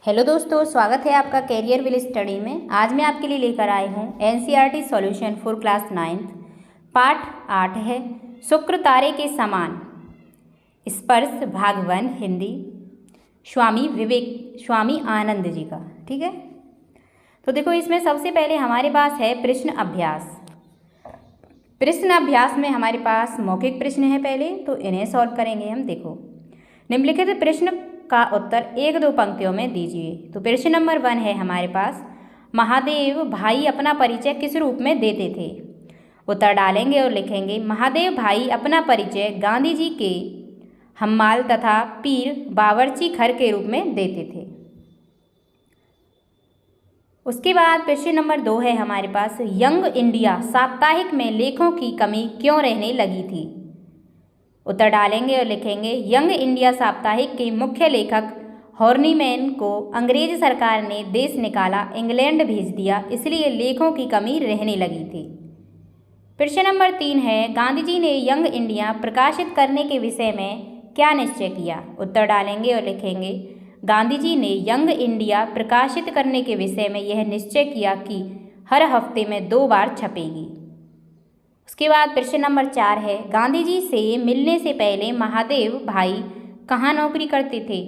Hello दोस्तों, स्वागत है आपका कैरियर विल स्टडी में। आज मैं आपके लिए लेकर आई हूँ NCERT solution for class 9th। पाठ 8 है शुक्र तारे के समान, स्पर्श, भाग 1 हिंदी, स्वामी आनंद जी का। ठीक है, तो देखो इसमें सबसे पहले हमारे पास है प्रश्न अभ्यास। प्रश्न अभ्यास में हमारे पास मौखिक प्रश्न है पहले, तो इन्हें सॉल्व करेंगे हम। देखो, निम्नलिखित प्रश्न का उत्तर 1-2 पंक्तियों में दीजिए। तो प्रश्न नंबर 1 है हमारे पास, महादेव भाई अपना परिचय किस रूप में देते थे? उत्तर डालेंगे और लिखेंगे, महादेव भाई अपना परिचय गांधी जी के हम्माल तथा पीर बावर्ची खर के रूप में देते थे। उसके बाद प्रश्न नंबर 2 है हमारे पास, यंग इंडिया साप्ताहिक में लेखों की कमी क्यों रहने लगी थी? उत्तर डालेंगे और लिखेंगे, यंग इंडिया साप्ताहिक के मुख्य लेखक हॉर्नीमैन को अंग्रेज सरकार ने देश निकाला, इंग्लैंड भेज दिया, इसलिए लेखों की कमी रहने लगी थी। प्रश्न नंबर 3 है, गांधी जी ने यंग इंडिया प्रकाशित करने के विषय में क्या निश्चय किया? उत्तर डालेंगे और लिखेंगे, गांधी जी ने यंग इंडिया प्रकाशित करने के विषय में यह निश्चय किया कि हर हफ्ते में 2 बार छपेगी। उसके बाद प्रश्न नंबर 4 है, गांधी जी से मिलने से पहले महादेव भाई कहाँ नौकरी करते थे?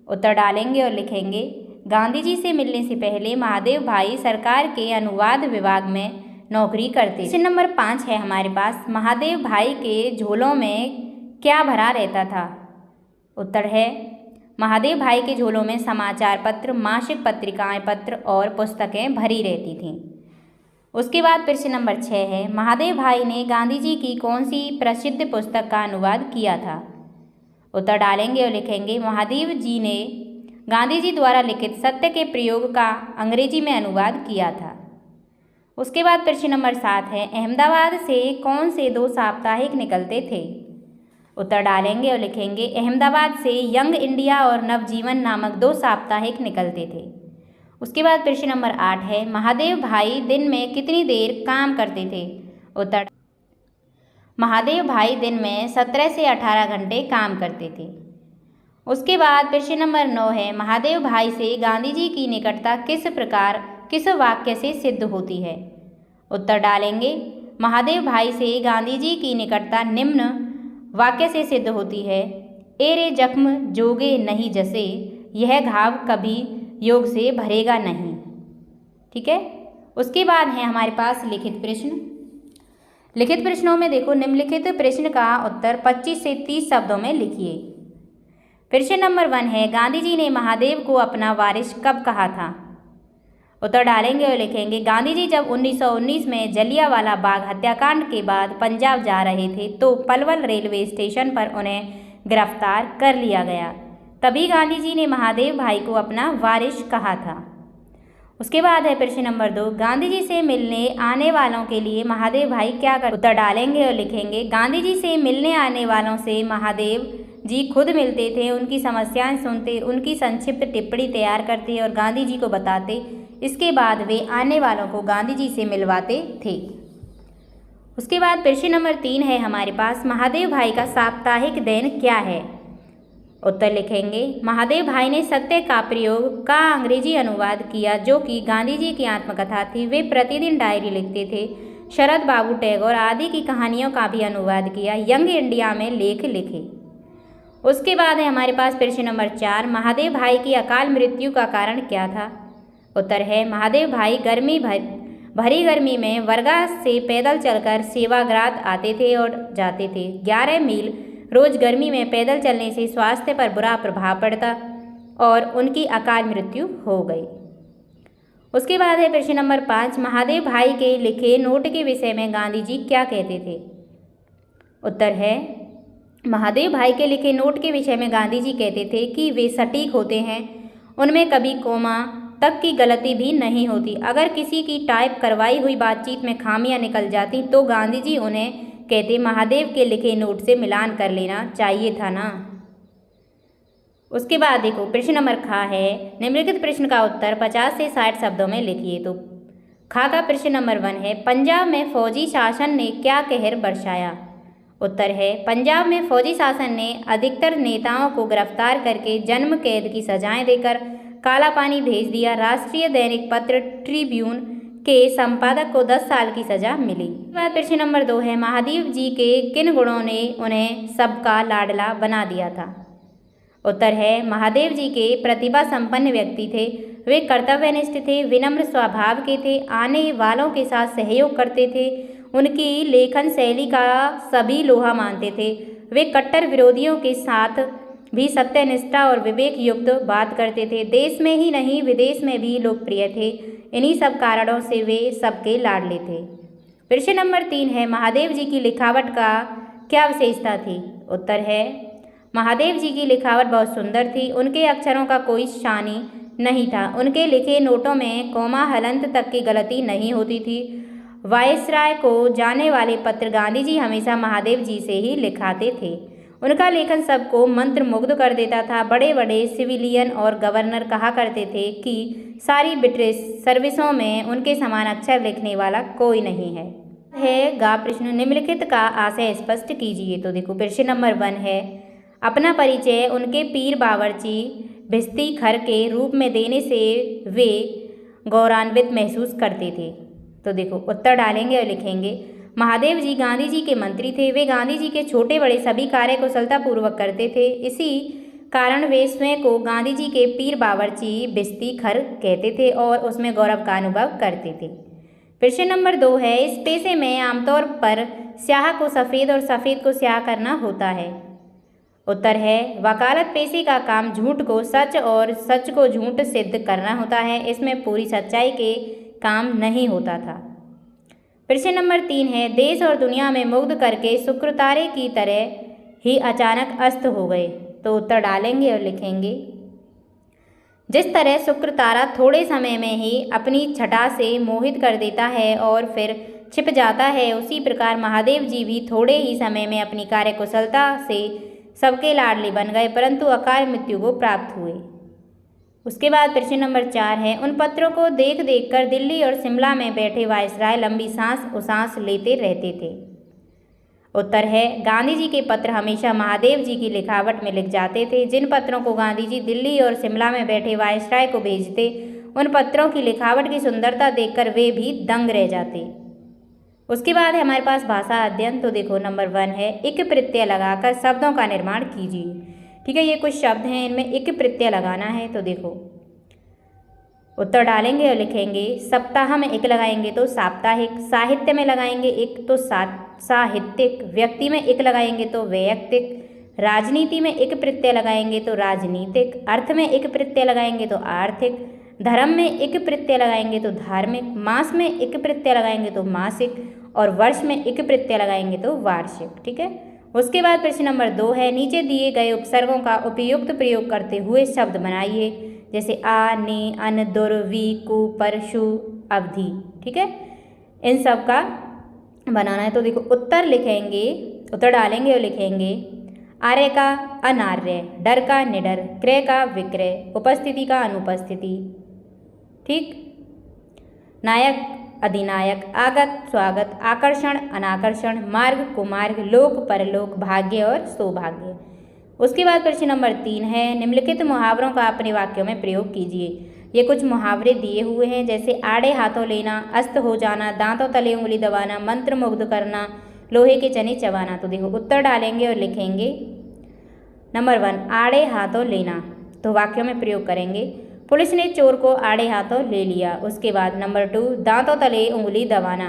उत्तर डालेंगे और लिखेंगे, गांधी जी से मिलने से पहले महादेव भाई सरकार के अनुवाद विभाग में नौकरी करते। प्रश्न नंबर 5 है हमारे पास, महादेव भाई के झोलों में क्या भरा रहता था? उत्तर है, महादेव भाई के झोलों में समाचार पत्र, मासिक पत्रिकाएं, पत्र और पुस्तकें भरी रहती थीं। उसके बाद प्रश्न नंबर 6 है, महादेव भाई ने गांधी जी की कौन सी प्रसिद्ध पुस्तक का अनुवाद किया था? उत्तर डालेंगे और लिखेंगे, महादेव जी ने गांधी जी द्वारा लिखित सत्य के प्रयोग का अंग्रेजी में अनुवाद किया था। उसके बाद प्रश्न नंबर 7 है, अहमदाबाद से कौन से 2 साप्ताहिक निकलते थे? उत्तर डालेंगे और लिखेंगे, अहमदाबाद से यंग इंडिया और नवजीवन नामक 2 साप्ताहिक निकलते थे। उसके बाद प्रश्न नंबर 8 है, महादेव भाई दिन में कितनी देर काम करते थे? उत्तर, महादेव भाई दिन में 17 से 18 घंटे काम करते थे। उसके बाद प्रश्न नंबर 9 है, महादेव भाई से गांधी जी की निकटता किस वाक्य से सिद्ध होती है? उत्तर डालेंगे, महादेव भाई से गांधी जी की निकटता निम्न वाक्य से सिद्ध होती है, एरे जख्म जोगे नहीं जसे, यह घाव कभी योग से भरेगा नहीं। ठीक है, उसके बाद है हमारे पास लिखित प्रश्न। लिखित प्रश्नों में देखो, निम्नलिखित प्रश्न का उत्तर 25 से 30 शब्दों में लिखिए। प्रश्न नंबर 1 है, गांधी जी ने महादेव को अपना वारिस कब कहा था? उत्तर डालेंगे और लिखेंगे, गांधी जी जब 1919 में जलियांवाला बाग हत्याकांड के बाद पंजाब जा रहे थे तो पलवल रेलवे स्टेशन पर उन्हें गिरफ्तार कर लिया गया, तभी गांधी जी ने महादेव भाई को अपना वारिस कहा था। उसके बाद है प्रश्न नंबर 2, गांधी जी से मिलने आने वालों के लिए महादेव भाई क्या करते? उत्तर डालेंगे और लिखेंगे, गांधी जी से मिलने आने वालों से महादेव जी खुद मिलते थे, उनकी समस्याएं सुनते, उनकी संक्षिप्त टिप्पणी तैयार करते और गांधी जी को बताते। इसके बाद वे आने वालों को गांधी जी से मिलवाते थे। उसके बाद प्रश्न नंबर 3 है हमारे पास, महादेव भाई का साप्ताहिक दैन क्या है? उत्तर लिखेंगे, महादेव भाई ने सत्य का प्रयोग का अंग्रेजी अनुवाद किया, जो कि गांधी जी की आत्मकथा थी। वे प्रतिदिन डायरी लिखते थे। शरद बाबू टैगोर आदि की कहानियों का भी अनुवाद किया। यंग इंडिया में लेख लिखे। उसके बाद है हमारे पास प्रश्न नंबर 4, महादेव भाई की अकाल मृत्यु का कारण क्या था? उत्तर है, महादेव भाई भरी गर्मी में वर्गा से पैदल चलकर सेवाग्रात आते थे और जाते थे। 11 मील रोज गर्मी में पैदल चलने से स्वास्थ्य पर बुरा प्रभाव पड़ता और उनकी अकाल मृत्यु हो गई। उसके बाद है प्रश्न नंबर 5, महादेव भाई के लिखे नोट के विषय में गांधी जी क्या कहते थे? उत्तर है, महादेव भाई के लिखे नोट के विषय में गांधी जी कहते थे कि वे सटीक होते हैं, उनमें कभी कोमा तक की गलती भी नहीं होती। अगर किसी की टाइप करवाई हुई बातचीत में खामियां निकल जाती तो गांधी जी उन्हें कहते, महादेव के लिखे नोट से मिलान कर लेना चाहिए था ना। उसके बाद देखो प्रश्न नंबर खा है, निम्नलिखित प्रश्न का उत्तर 50 से 60 शब्दों में लिखिए। तो खा का प्रश्न नंबर 1 है, पंजाब में फौजी शासन ने क्या कहर बरसाया? उत्तर है, पंजाब में फौजी शासन ने अधिकतर नेताओं को गिरफ्तार करके जन्म कैद की सजाएं देकर काला पानी भेज दिया। राष्ट्रीय दैनिक पत्र ट्रिब्यून के संपादक को 10 साल की सजा मिली। बात प्रश्न नंबर 2 है, महादेव जी के किन गुणों ने उन्हें सबका लाडला बना दिया था? उत्तर है, महादेव जी के प्रतिभा संपन्न व्यक्ति थे। वे कर्तव्यनिष्ठ थे, विनम्र स्वभाव के थे, आने वालों के साथ सहयोग करते थे। उनकी लेखन शैली का सभी लोहा मानते थे। वे कट्टर विरोधियों के साथ भी सत्यनिष्ठा और विवेक युक्त बात करते थे। देश में ही नहीं विदेश में भी लोकप्रिय थे। इन्हीं सब कारणों से वे सबके लाडले थे। प्रश्न नंबर 3 है, महादेव जी की लिखावट का क्या विशेषता थी? उत्तर है, महादेव जी की लिखावट बहुत सुंदर थी। उनके अक्षरों का कोई शानी नहीं था। उनके लिखे नोटों में कोमा हलंत तक की गलती नहीं होती थी। वायसराय को जाने वाले पत्र गांधी जी हमेशा महादेव जी से ही लिखाते थे। उनका लेखन सबको मंत्रमुग्ध कर देता था। बड़े बड़े सिविलियन और गवर्नर कहा करते थे कि सारी ब्रिटिश सर्विसों में उनके समान अक्षर लिखने वाला कोई नहीं है गा प्रश्न, निम्नलिखित का आशय स्पष्ट कीजिए। तो देखो प्रश्न नंबर 1 है, अपना परिचय उनके पीर बावर्ची भिस्ती खर के रूप में देने से वे गौरवान्वित महसूस करते थे। तो देखो उत्तर डालेंगे और लिखेंगे, महादेव जी गांधी जी के मंत्री थे। वे गांधी जी के छोटे बड़े सभी कार्य कुशलतापूर्वक करते थे। इसी कारण वे स्वयं को गांधी जी के पीर बावर्ची भिस्ती खर कहते थे और उसमें गौरव का अनुभव करते थे। प्रश्न नंबर 2 है, इस पेशे में आमतौर पर स्याह को सफ़ेद और सफ़ेद को स्याह करना होता है। उत्तर है, वकालत पेशे का काम झूठ को सच और सच को झूठ सिद्ध करना होता है। इसमें पूरी सच्चाई के काम नहीं होता था। प्रश्न नंबर 3 है, देश और दुनिया में मुग्ध करके शुक्र तारे की तरह ही अचानक अस्त हो गए। तो उत्तर डालेंगे और लिखेंगे, जिस तरह शुक्र तारा थोड़े समय में ही अपनी छटा से मोहित कर देता है और फिर छिप जाता है, उसी प्रकार महादेव जी भी थोड़े ही समय में अपनी कार्यकुशलता से सबके लाडले बन गए, परंतु अकाल मृत्यु को प्राप्त हुए। उसके बाद प्रश्न नंबर 4 है, उन पत्रों को देख देख कर दिल्ली और शिमला में बैठे वायसराय लंबी सांस उसांस लेते रहते थे। उत्तर है, गांधी जी के पत्र हमेशा महादेव जी की लिखावट में लिख जाते थे। जिन पत्रों को गांधी जी दिल्ली और शिमला में बैठे वायसराय को भेजते, उन पत्रों की लिखावट की सुंदरता देखकर वे भी दंग रह जाते। उसके बाद है हमारे पास भाषा अध्ययन। तो देखो नंबर 1 है, इक प्रत्यय लगाकर शब्दों का निर्माण कीजिए। ठीक है, ये कुछ शब्द हैं, इनमें इक प्रत्यय लगाना है। तो देखो उत्तर डालेंगे और लिखेंगे, सप्ताह में इक लगाएंगे तो साप्ताहिक, साहित्य में लगाएंगे इक तो साहित्यिक, व्यक्ति में इक लगाएंगे तो वैयक्तिक, राजनीति में इक प्रत्यय लगाएंगे तो राजनीतिक, अर्थ में इक प्रत्यय लगाएंगे तो आर्थिक, धर्म में इक प्रत्यय लगाएंगे तो धार्मिक, मास में इक प्रत्यय लगाएंगे तो मासिक और वर्ष में इक प्रत्यय लगाएंगे तो वार्षिक। ठीक है, उसके बाद प्रश्न नंबर 2 है, नीचे दिए गए उपसर्गों का उपयुक्त प्रयोग करते हुए शब्द बनाइए। जैसे आ, ने, अन, दुर, वी, कु, पर, शु, अवधि। ठीक है, इन सब का बनाना है। तो देखो उत्तर लिखेंगे, उत्तर डालेंगे और लिखेंगे, आर्य का अनार्य, डर का निडर, क्रय का विक्रय, उपस्थिति का अनुपस्थिति। ठीक, नायक अधिनायक, आगत स्वागत, आकर्षण अनाकर्षण, मार्ग कुमार्ग, लोक परलोक, भाग्य और सौभाग्य। उसके बाद प्रश्न नंबर 3 है, निम्नलिखित मुहावरों का अपने वाक्यों में प्रयोग कीजिए। ये कुछ मुहावरे दिए हुए हैं, जैसे आड़े हाथों लेना, अस्त हो जाना, दांतों तले उंगली दबाना, मंत्र मुग्ध करना, लोहे के चने चबाना। तो देखो उत्तर डालेंगे और लिखेंगे, नंबर 1 आड़े हाथों लेना। तो वाक्यों में प्रयोग करेंगे, पुलिस ने चोर को आड़े हाथों ले लिया। उसके बाद नंबर 2 दांतों तले उंगली दबाना।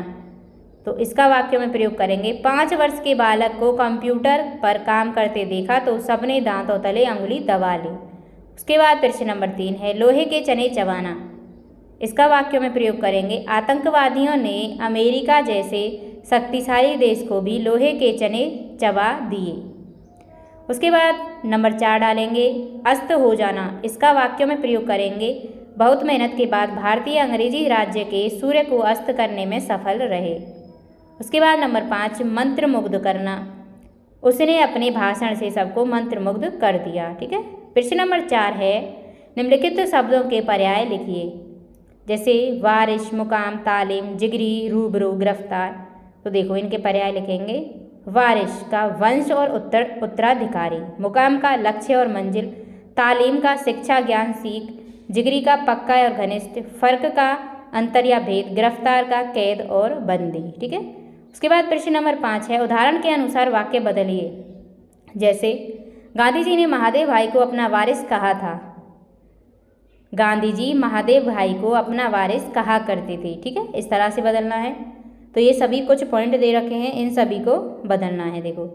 तो इसका वाक्यों में प्रयोग करेंगे, 5 वर्ष के बालक को कंप्यूटर पर काम करते देखा तो सबने दांतों तले उंगली दबा ली। उसके बाद प्रश्न नंबर 3 है, लोहे के चने चबाना। इसका वाक्यों में प्रयोग करेंगे, आतंकवादियों ने अमेरिका जैसे शक्तिशाली देश को भी लोहे के चने चबा दिए। उसके बाद नंबर 4 डालेंगे, अस्त हो जाना। इसका वाक्यों में प्रयोग करेंगे, बहुत मेहनत के बाद भारतीय अंग्रेजी राज्य के सूर्य को अस्त करने में सफल रहे। उसके बाद नंबर 5 मंत्र मुग्ध करना। उसने अपने भाषण से सबको मंत्र मुग्ध कर दिया। ठीक है, प्रश्न नंबर 4 है, निम्नलिखित शब्दों के पर्याय लिखिए। जैसे वारिश, मुकाम, तालीम, जिगरी, रूबरू, गिरफ्तार। तो देखो इनके पर्याय लिखेंगे, वारिश का वंश और उत्तराधिकारी, मुकाम का लक्ष्य और मंजिल, तालीम का शिक्षा ज्ञान सीख, जिगरी का पक्का और घनिष्ठ, फर्क का अंतर या भेद, गिरफ्तार का कैद और बंदी। ठीक है। उसके बाद प्रश्न नंबर 5 है, उदाहरण के अनुसार वाक्य बदलिए। जैसे गांधी जी ने महादेव भाई को अपना वारिस कहा था। गांधी जी महादेव भाई को अपना वारिस कहा करते थे। ठीक है, इस तरह से बदलना है। तो ये सभी कुछ पॉइंट दे रखे हैं, इन सभी को बदलना है। देखो,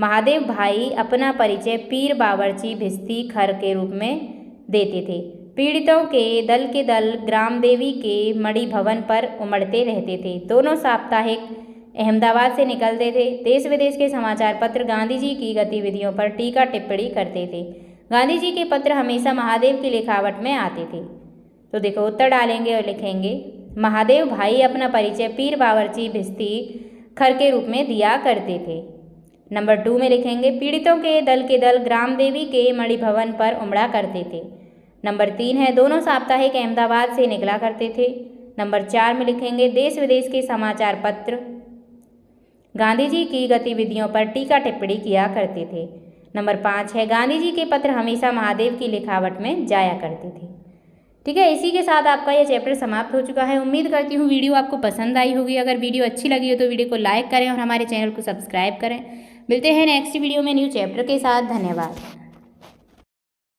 महादेव भाई अपना परिचय पीर बावर्ची भिस्ती खर के रूप में देते थे। पीड़ितों के दल ग्राम देवी के मणि भवन पर उमड़ते रहते थे। दोनों साप्ताहिक अहमदाबाद से निकलते थे। देश विदेश के समाचार पत्र गांधी जी की गतिविधियों पर टीका टिप्पणी करते थे। गांधी जी के पत्र हमेशा महादेव की लिखावट में आते थे। तो देखो, उत्तर डालेंगे और लिखेंगे महादेव भाई अपना परिचय पीर बावर्ची भिस्ती खर के रूप में दिया करते थे। नंबर 2 में लिखेंगे पीड़ितों के दल ग्राम देवी के मणि भवन पर उमड़ा करते थे। नंबर 3 है दोनों साप्ताहिक अहमदाबाद से निकला करते थे। नंबर 4 में लिखेंगे देश विदेश के समाचार पत्र गांधी जी की गतिविधियों पर टीका टिप्पणी किया करते थे। नंबर 5 है गांधी जी के पत्र हमेशा महादेव की लिखावट में जाया करते थे। ठीक है, इसी के साथ आपका यह चैप्टर समाप्त हो चुका है। उम्मीद करती हूँ वीडियो आपको पसंद आई होगी। अगर वीडियो अच्छी लगी हो तो वीडियो को लाइक करें और हमारे चैनल को सब्सक्राइब करें। मिलते हैं नेक्स्ट वीडियो में न्यू चैप्टर के साथ। धन्यवाद।